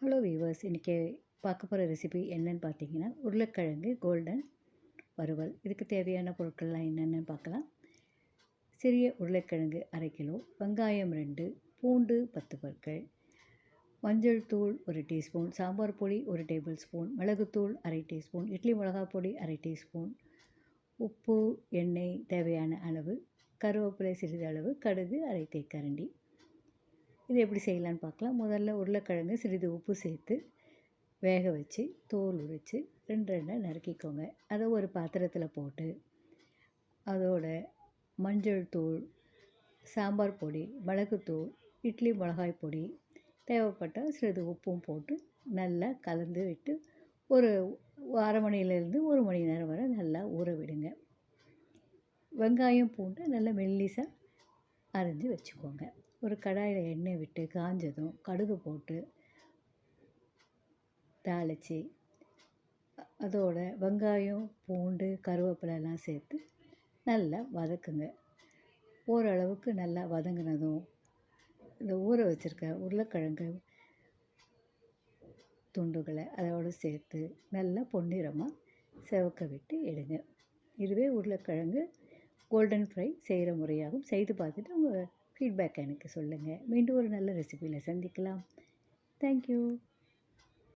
Hello viewers, இன்றைக்கி பார்க்க போகிற ரெசிபி என்னன்னு பார்த்தீங்கன்னா, உருளைக்கிழங்கு கோல்டன் வறுவல். இதுக்கு தேவையான பொருட்கள்லாம் என்னென்னு பார்க்கலாம். சிறிய உருளைக்கிழங்கு 1/2 கிலோ, வெங்காயம் 2, பூண்டு 10 பற்கள், மஞ்சள் தூள் 1 டீஸ்பூன், சாம்பார் பொடி 1 டேபிள் ஸ்பூன், மிளகுத்தூள் 1/2 டீஸ்பூன், இட்லி மிளகாய் பொடி 1/2 டீஸ்பூன், உப்பு, எண்ணெய் தேவையான அளவு, கருவேப்பிலை சிறிதளவு, கடுகு 1/2 தேக்கரண்டி. இது எப்படி செய்யலான்னு பார்க்கலாம். முதல்ல உருளைக்கிழங்கு சிறிது உப்பு சேர்த்து வேக வச்சு தோல் உரித்து 2 நறுக்கிக்கோங்க. அதை ஒரு பாத்திரத்தில் போட்டு அதோட மஞ்சள் தூள், சாம்பார் பொடி, மிளகுத்தூள், இட்லி மிளகாய் பொடி, தேவைப்பட்டால் சிறிது உப்பும் போட்டு நல்லா கலந்து விட்டு ஒரு 1/2 மணிலேருந்து 1 மணி நேரம் வரை நல்லா ஊற விடுங்க. வெங்காயம் பூண்டு நல்லா மெல்லிசாக அரிஞ்சு வச்சுக்கோங்க. ஒரு கடாயில் எண்ணெய் விட்டு காஞ்சதும் கடுகு போட்டு தாளித்து அதோட வெங்காயம், பூண்டு, கருவேப்பிலெல்லாம் சேர்த்து நல்லா வதக்குங்க. ஓரளவுக்கு நல்லா வதங்கினதும் இந்த ஊற வச்சுருக்க உருளைக்கிழங்கு துண்டுகளை அதோடு சேர்த்து நல்லா பொன்னிறமாக செவக்க விட்டு எடுங்க. இதுவே உருளைக்கிழங்கு கோல்டன் ஃப்ரை செய்கிற முறையாகும். செய்து பார்த்துட்டு உங்கள் ஃபீட்பேக் எனக்கு சொல்லுங்கள். மீண்டும் ஒரு நல்ல ரெசிபியில் சந்திக்கலாம். தேங்க்யூ.